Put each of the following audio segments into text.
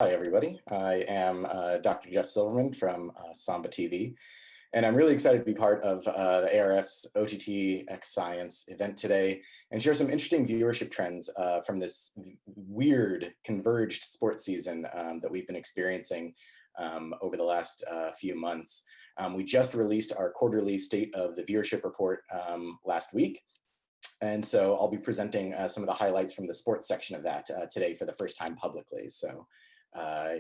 Hi, everybody. I am Dr. Jeff Silverman from Samba TV, and I'm really excited to be part of the ARF's OTTxSCIENCE event today and share some interesting viewership trends from this weird converged sports season that we've been experiencing over the last few months. We just released our quarterly State of the Viewership report last week, and so I'll be presenting some of the highlights from the sports section of that today for the first time publicly. So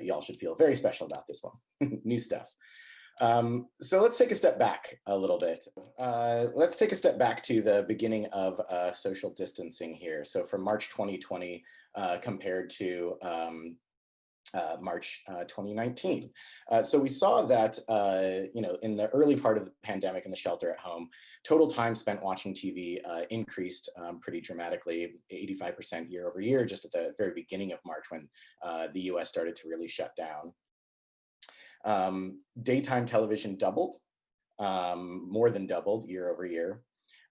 y'all should feel very special about this one. New stuff. So let's take a step back a little bit. Let's take a step back to the beginning of social distancing here. So from March 2020 compared to March 2019. So we saw that, in the early part of the pandemic in the shelter at home, total time spent watching TV increased pretty dramatically, 85% year over year, just at the very beginning of March when the US started to really shut down. Daytime television doubled, more than doubled year over year.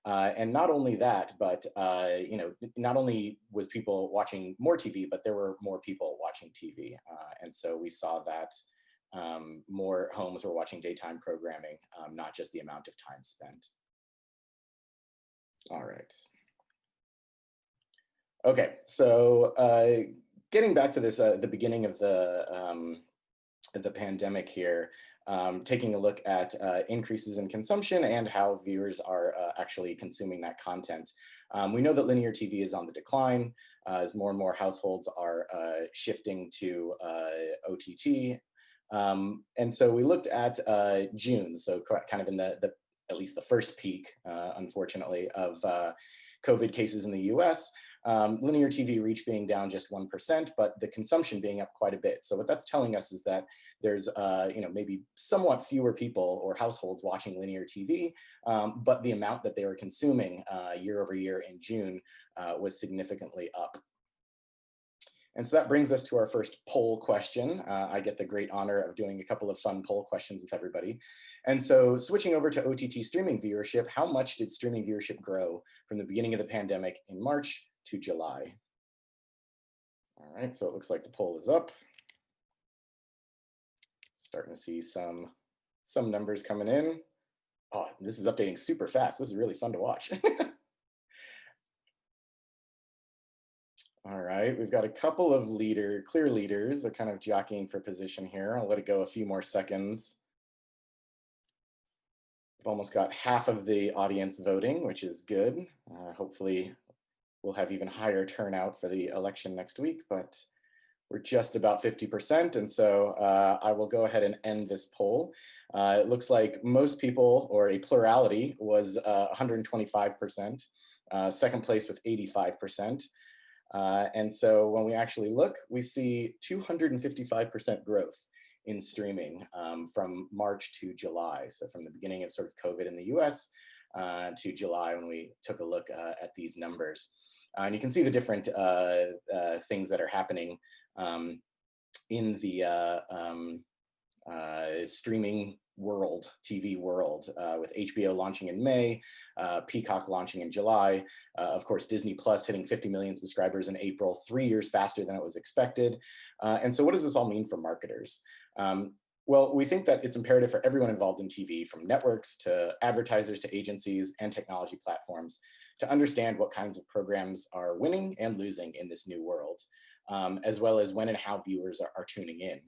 And not only that, but not only was people watching more TV, but there were more people watching TV. And so we saw that more homes were watching daytime programming, not just the amount of time spent. All right. Okay, so getting back to this, the beginning of the pandemic here, taking a look at increases in consumption and how viewers are actually consuming that content. We know that linear TV is on the decline as more and more households are shifting to OTT. And so we looked at June, so kind of in at least the first peak, unfortunately, of COVID cases in the US. Linear TV reach being down just 1%, but the consumption being up quite a bit. So what that's telling us is that there's maybe somewhat fewer people or households watching linear TV, but the amount that they were consuming year over year in June was significantly up. And so that brings us to our first poll question. I get the great honor of doing a couple of fun poll questions with everybody. And so switching over to OTT streaming viewership, how much did streaming viewership grow from the beginning of the pandemic in March to July? All right, so it looks like the poll is up. Starting to see some numbers coming in. Oh, this is updating super fast. This is really fun to watch. All right, we've got a couple of clear leaders. They're kind of jockeying for position here. I'll let it go a few more seconds. We've almost got half of the audience voting, which is good. Hopefully we'll have even higher turnout for the election next week, but we're just about 50%. And so I will go ahead and end this poll. It looks like most people, or a plurality, was 125%, second place with 85%. And so when we actually look, we see 255% growth in streaming from March to July. So from the beginning of sort of COVID in the US to July when we took a look at these numbers. And you can see the different things that are happening in the streaming world, TV world, with HBO launching in May, Peacock launching in July, of course, Disney Plus hitting 50 million subscribers in April, 3 years faster than it was expected. And so what does this all mean for marketers? Well, we think that it's imperative for everyone involved in TV, from networks to advertisers to agencies and technology platforms, to understand what kinds of programs are winning and losing in this new world, as well as when and how viewers are tuning in.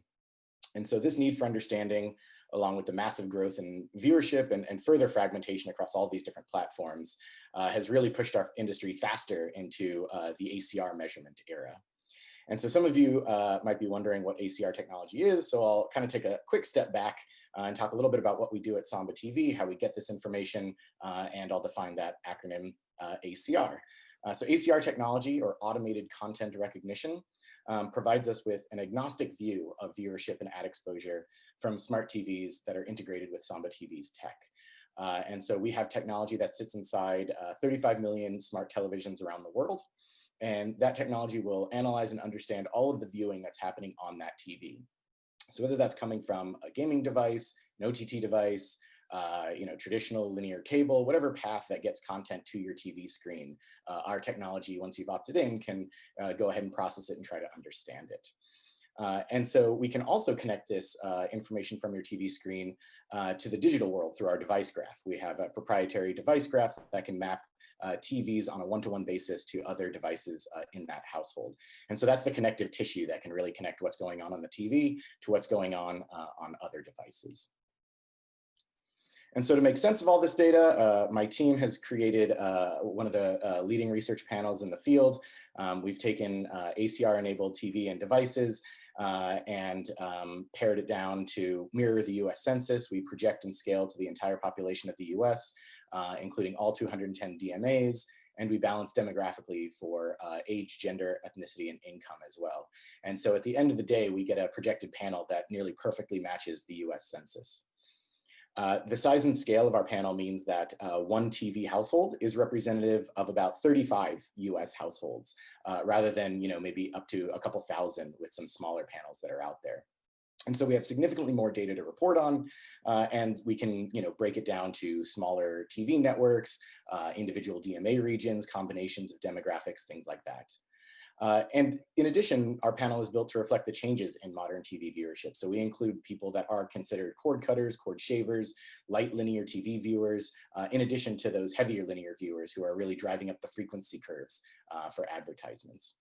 And so this need for understanding, along with the massive growth in viewership and further fragmentation across all these different platforms, has really pushed our industry faster into the ACR measurement era. And so some of you might be wondering what ACR technology is, so I'll kind of take a quick step back and talk a little bit about what we do at Samba TV, how we get this information, and I'll define that acronym ACR. So ACR technology, or automated content recognition, provides us with an agnostic view of viewership and ad exposure from smart TVs that are integrated with Samba TV's tech. And so we have technology that sits inside 35 million smart televisions around the world. And that technology will analyze and understand all of the viewing that's happening on that TV. So whether that's coming from a gaming device, an OTT device, traditional linear cable, whatever path that gets content to your TV screen, our technology, once you've opted in, can go ahead and process it and try to understand it. And so we can also connect this information from your TV screen to the digital world through our device graph. We have a proprietary device graph that can map TVs on a one-to-one basis to other devices in that household. And so that's the connective tissue that can really connect what's going on the TV to what's going on other devices. And so to make sense of all this data, my team has created one of the leading research panels in the field. We've taken ACR-enabled TV and devices and pared it down to mirror the US Census. We project and scale to the entire population of the US, including all 210 DMAs, and we balance demographically for age, gender, ethnicity, and income as well. And so at the end of the day, we get a projected panel that nearly perfectly matches the US Census. The size and scale of our panel means that one TV household is representative of about 35 US households, rather than maybe up to a couple thousand with some smaller panels that are out there. And so we have significantly more data to report on, and we can break it down to smaller TV networks, individual DMA regions, combinations of demographics, things like that. And in addition, our panel is built to reflect the changes in modern TV viewership. So we include people that are considered cord cutters, cord shavers, light linear TV viewers, in addition to those heavier linear viewers who are really driving up the frequency curves for advertisements.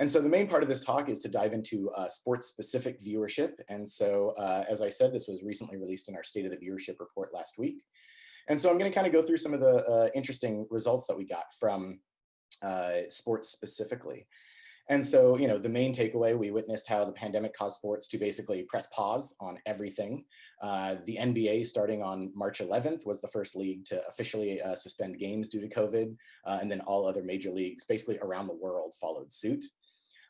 And so the main part of this talk is to dive into sports-specific viewership. And so, as I said, this was recently released in our State of the Viewership report last week. And so I'm going to kind of go through some of the interesting results that we got from sports specifically. And so, the main takeaway, we witnessed how the pandemic caused sports to basically press pause on everything. The NBA, starting on March 11th, was the first league to officially suspend games due to COVID, and then all other major leagues basically around the world followed suit.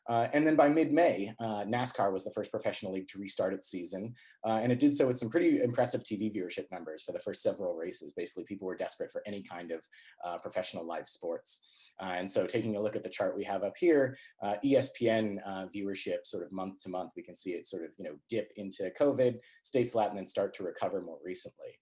And then by mid-May, NASCAR was the first professional league to restart its season, and it did so with some pretty impressive TV viewership numbers for the first several races. Basically, people were desperate for any kind of professional live sports. And so taking a look at the chart we have up here, ESPN viewership sort of month to month, we can see it sort of dip into COVID, stay flat, and then start to recover more recently.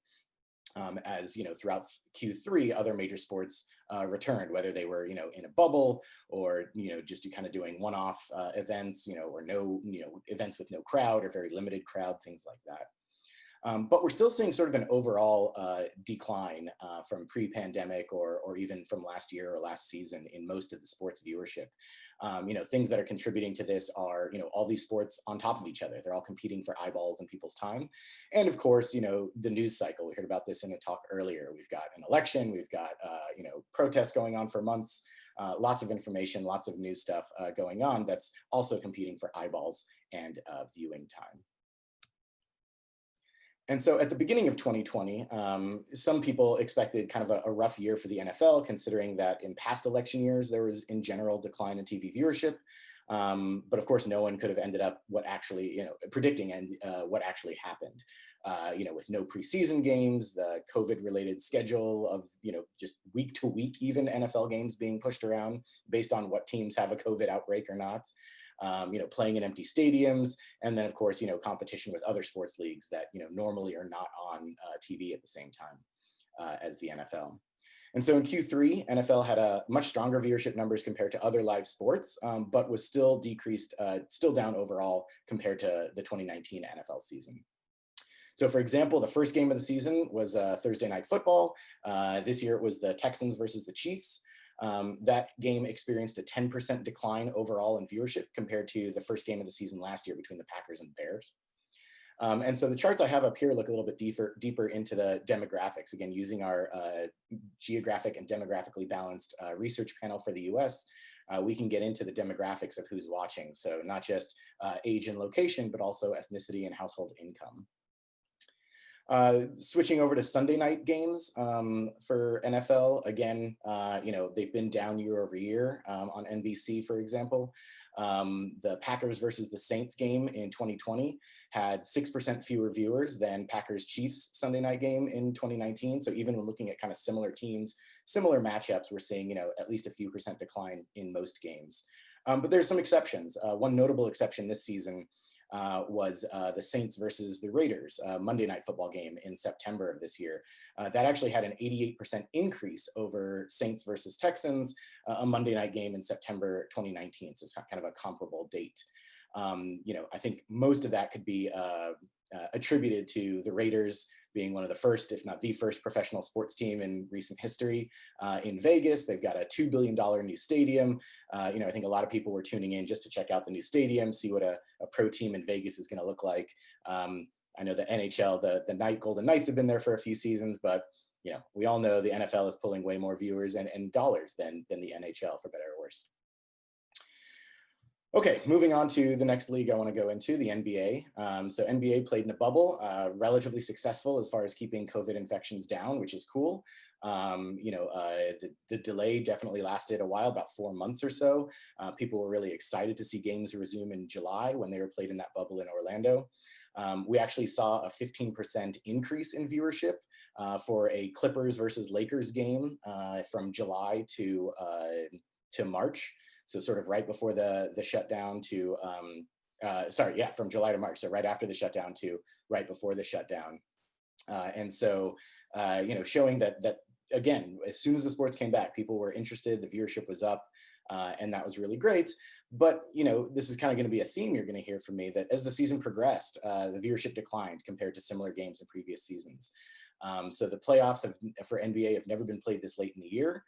As throughout Q3, other major sports returned, whether they were in a bubble or just kind of doing one-off events, or no events with no crowd or very limited crowd, things like that. But we're still seeing sort of an overall decline from pre-pandemic or even from last year or last season in most of the sports viewership. Things that are contributing to this are, all these sports on top of each other. They're all competing for eyeballs and people's time. And of course, the news cycle. We heard about this in a talk earlier. We've got an election, we've got, protests going on for months, lots of information, lots of news stuff going on that's also competing for eyeballs and viewing time. And so at the beginning of 2020, some people expected kind of a rough year for the NFL, considering that in past election years, there was in general decline in TV viewership. But of course, no one could have ended up predicting what actually happened. With no preseason games, the COVID-related schedule of, just week to week, even NFL games being pushed around based on what teams have a COVID outbreak or not. Playing in empty stadiums, and then of course, competition with other sports leagues that, normally are not on TV at the same time as the NFL. And so in Q3, NFL had a much stronger viewership numbers compared to other live sports, but was still still down overall compared to the 2019 NFL season. So for example, the first game of the season was Thursday Night Football. This year it was the Texans versus the Chiefs. That game experienced a 10% decline overall in viewership compared to the first game of the season last year between the Packers and Bears. And so the charts I have up here look a little bit deeper into the demographics, again, using our geographic and demographically balanced research panel for the US. We can get into the demographics of who's watching. So not just age and location, but also ethnicity and household income. Switching over to Sunday night games for NFL, again, they've been down year over year on NBC, for example. The Packers versus the Saints game in 2020 had 6% fewer viewers than Packers-Chiefs Sunday night game in 2019. So even when looking at kind of similar teams, similar matchups, we're seeing, at least a few percent decline in most games. But there's some exceptions. One notable exception this season was the Saints versus the Raiders Monday Night Football game in September of this year. That actually had an 88% increase over Saints versus Texans, a Monday night game in September 2019. So it's kind of a comparable date. I think most of that could be attributed to the Raiders being one of the first, if not the first, professional sports team in recent history in Vegas. They've got a $2 billion new stadium. I think a lot of people were tuning in just to check out the new stadium, see what a pro team in Vegas is going to look like. I know the NHL, the Golden Knights have been there for a few seasons, but we all know the NFL is pulling way more viewers and dollars than the NHL, for better or worse. Okay, moving on to the next league I want to go into, the NBA. So NBA played in a bubble, relatively successful as far as keeping COVID infections down, which is cool. The delay definitely lasted a while, about 4 months or so. People were really excited to see games resume in July when they were played in that bubble in Orlando. We actually saw a 15% increase in viewership for a Clippers versus Lakers game from July to March. So sort of right before the shutdown to, from July to March. So right after the shutdown to right before the shutdown. Showing that again, as soon as the sports came back, people were interested, the viewership was up, and that was really great. But, this is kind of going to be a theme you're going to hear from me, that as the season progressed, the viewership declined compared to similar games in previous seasons. So the playoffs for NBA have never been played this late in the year.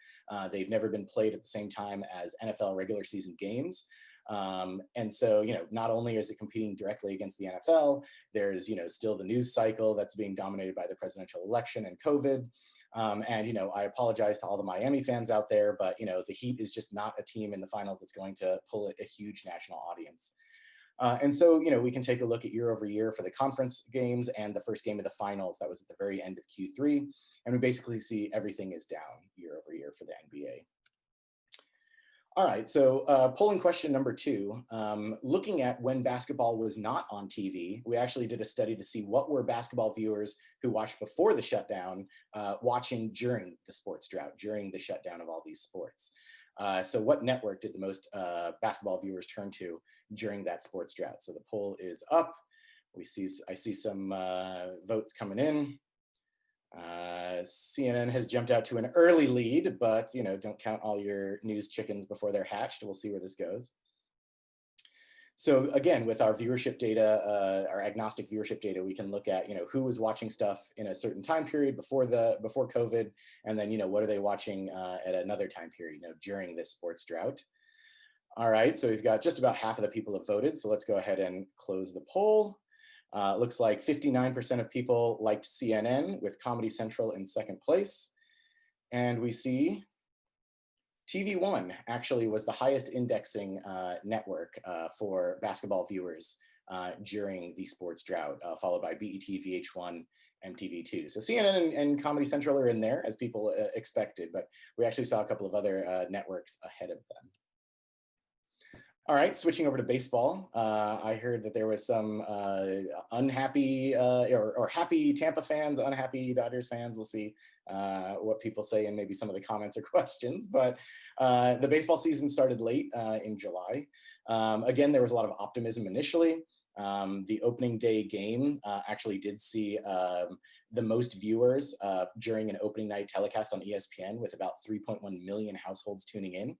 They've never been played at the same time as NFL regular season games. And so, not only is it competing directly against the NFL, there's, still the news cycle that's being dominated by the presidential election and COVID. I apologize to all the Miami fans out there, but, the Heat is just not a team in the finals that's going to pull a huge national audience. We can take a look at year over year for the conference games and the first game of the finals. That was at the very end of Q3. And we basically see everything is down year over year for the NBA. All right, so polling question number 2, looking at when basketball was not on TV, we actually did a study to see what were basketball viewers who watched before the shutdown watching during the sports drought, during the shutdown of all these sports. So what network did the most basketball viewers turn to during that sports drought? So the poll is up. I see some votes coming in. CNN has jumped out to an early lead, but don't count all your news chickens before they're hatched. We'll see where this goes. So again, with our viewership data, our agnostic viewership data, we can look at who was watching stuff in a certain time period before COVID, and then what are they watching at another time period during this sports drought. All right, so we've got just about half of the people have voted. So let's go ahead and close the poll. Looks like 59% of people liked CNN, with Comedy Central in second place, and we see TV One actually was the highest indexing network for basketball viewers during the sports drought, followed by BET, VH1, MTV2. So CNN and Comedy Central are in there, as people expected, but we actually saw a couple of other networks ahead of them. All right, switching over to baseball. I heard that there was some unhappy or happy Tampa fans, unhappy Dodgers fans. We'll see what people say in maybe some of the comments or questions. But the baseball season started late in July. Again, there was a lot of optimism initially. The opening day game actually did see the most viewers during an opening night telecast on ESPN, with about 3.1 million households tuning in.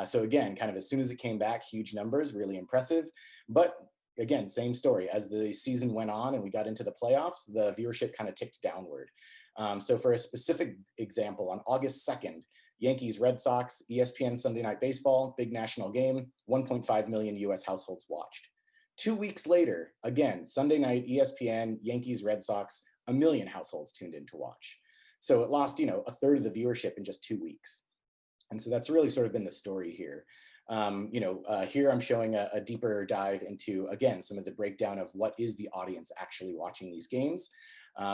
So again, kind of as soon as it came back, huge numbers, really impressive. But again, same story. As the season went on and we got into the playoffs, the viewership kind of ticked downward. So for a specific example, on August 2nd, Yankees, Red Sox, ESPN Sunday Night Baseball, big national game, 1.5 million US households watched. 2 weeks later, again, Sunday night, ESPN, Yankees, Red Sox, 1 million households tuned in to watch. So it lost, a third of the viewership in just 2 weeks. And so that's really sort of been the story here. Here I'm showing a deeper dive into, again, some of the breakdown of what is the audience actually watching these games.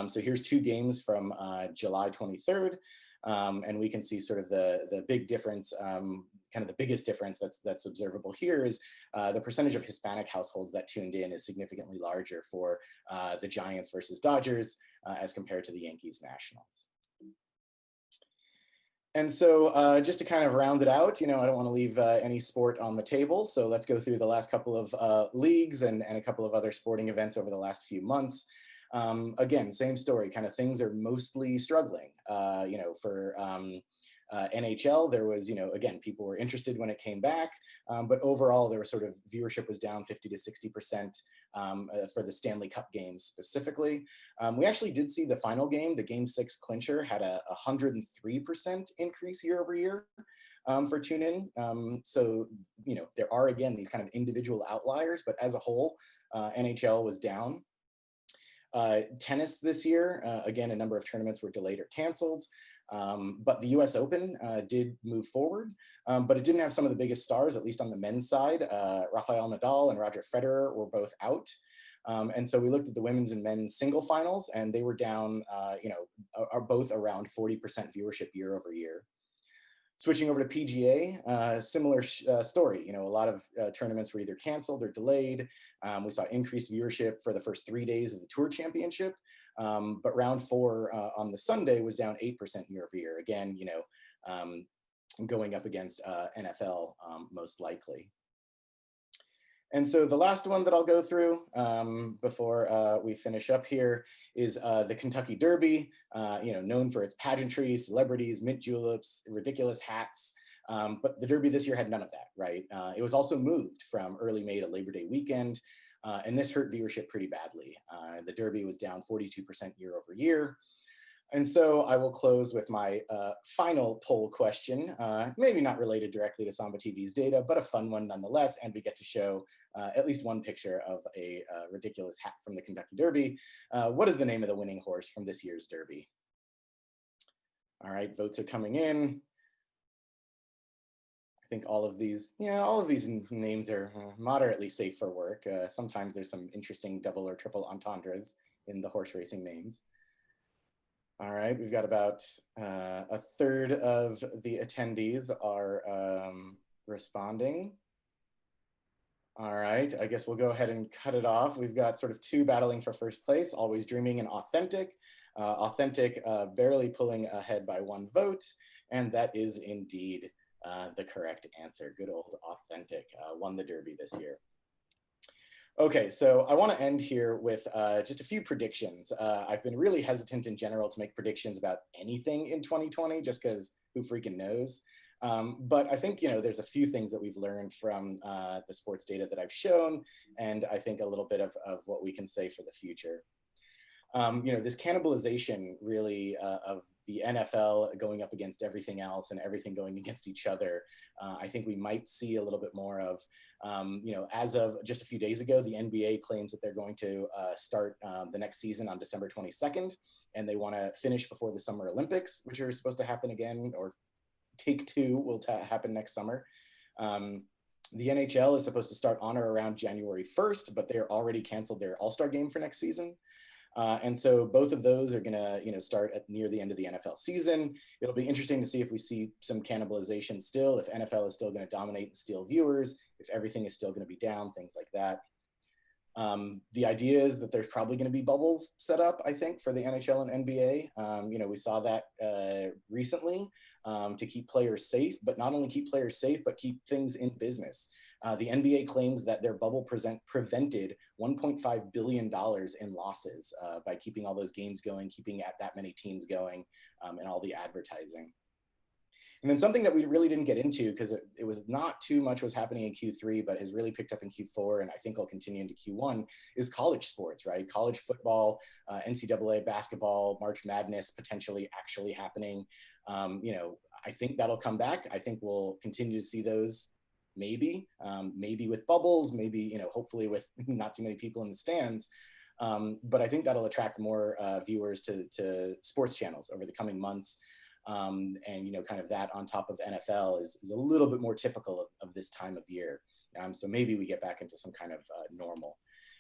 So here's 2 games from July 23rd. And we can see sort of the big difference, kind of the biggest difference that's observable here is the percentage of Hispanic households that tuned in is significantly larger for the Giants versus Dodgers as compared to the Yankees Nationals. And so just to kind of round it out, I don't want to leave any sport on the table. So let's go through the last couple of leagues and a couple of other sporting events over the last few months. Again, same story, kind of things are mostly struggling, for NHL, there was, again, people were interested when it came back, but overall there was sort of viewership was down 50 to 60% for the Stanley Cup games specifically. We actually did see the final game, the Game 6 clincher, had a 103% increase year over year for tune-in. So, there are, again, these kind of individual outliers, but as a whole, NHL was down. Tennis this year, again, a number of tournaments were delayed or canceled, but the US Open did move forward, but it didn't have some of the biggest stars, at least on the men's side. Rafael Nadal and Roger Federer were both out. And so we looked at the women's and men's single finals, and they were down, are both around 40% viewership year over year. Switching over to PGA, similar story. A lot of tournaments were either canceled or delayed. We saw increased viewership for the first 3 days of the Tour Championship, but round 4 on the Sunday was down 8% year over year. Again, going up against NFL most likely. And so the last one that I'll go through before we finish up here is the Kentucky Derby, known for its pageantry, celebrities, mint juleps, ridiculous hats. But the Derby this year had none of that, right? It was also moved from early May to Labor Day weekend, and this hurt viewership pretty badly. The Derby was down 42% year over year. And so I will close with my final poll question, maybe not related directly to Samba TV's data, but a fun one nonetheless. And we get to show at least one picture of a ridiculous hat from the Kentucky Derby. What is the name of the winning horse from this year's Derby? All right, votes are coming in. I think all of these names are moderately safe for work. Sometimes there's some interesting double or triple entendres in the horse racing names. All right, we've got about a third of the attendees are responding. All right, I guess we'll go ahead and cut it off. We've got sort of 2 battling for first place, Always Dreaming and Authentic. Authentic barely pulling ahead by 1 vote, and that is indeed the correct answer. Good old Authentic won the Derby this year. Okay, so I want to end here with just a few predictions. I've been really hesitant in general to make predictions about anything in 2020, just because who freaking knows. But I think, there's a few things that we've learned from the sports data that I've shown, and I think a little bit of what we can say for the future. This cannibalization really of the NFL going up against everything else and everything going against each other, I think we might see a little bit more of. As of just a few days ago, the NBA claims that they're going to start the next season on December 22nd, and they want to finish before the Summer Olympics, which are supposed to happen again, or take 2 will happen next summer. The NHL is supposed to start on or around January 1st, but they're already canceled their All-Star game for next season. And so both of those are going to, start at near the end of the NFL season. It'll be interesting to see if we see some cannibalization still, if NFL is still going to dominate and steal viewers, if everything is still going to be down, things like that. The idea is that there's probably going to be bubbles set up, I think, for the NHL and NBA. We saw that recently to keep players safe, but not only keep players safe, but keep things in business. The NBA claims that their bubble prevented $1.5 billion in losses by keeping all those games going, keeping that many teams going, and all the advertising. And then something that we really didn't get into, because it was not too much was happening in Q3, but has really picked up in Q4, and I think will continue into Q1, is college sports, right? College football, NCAA basketball, March Madness potentially actually happening. I think that'll come back. I think we'll continue to see those. Maybe with bubbles, maybe, hopefully with not too many people in the stands. But I think that'll attract more viewers to sports channels over the coming months. And, kind of that on top of NFL is a little bit more typical of this time of year. So maybe we get back into some kind of normal.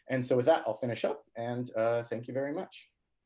And so with that, I'll finish up, and thank you very much.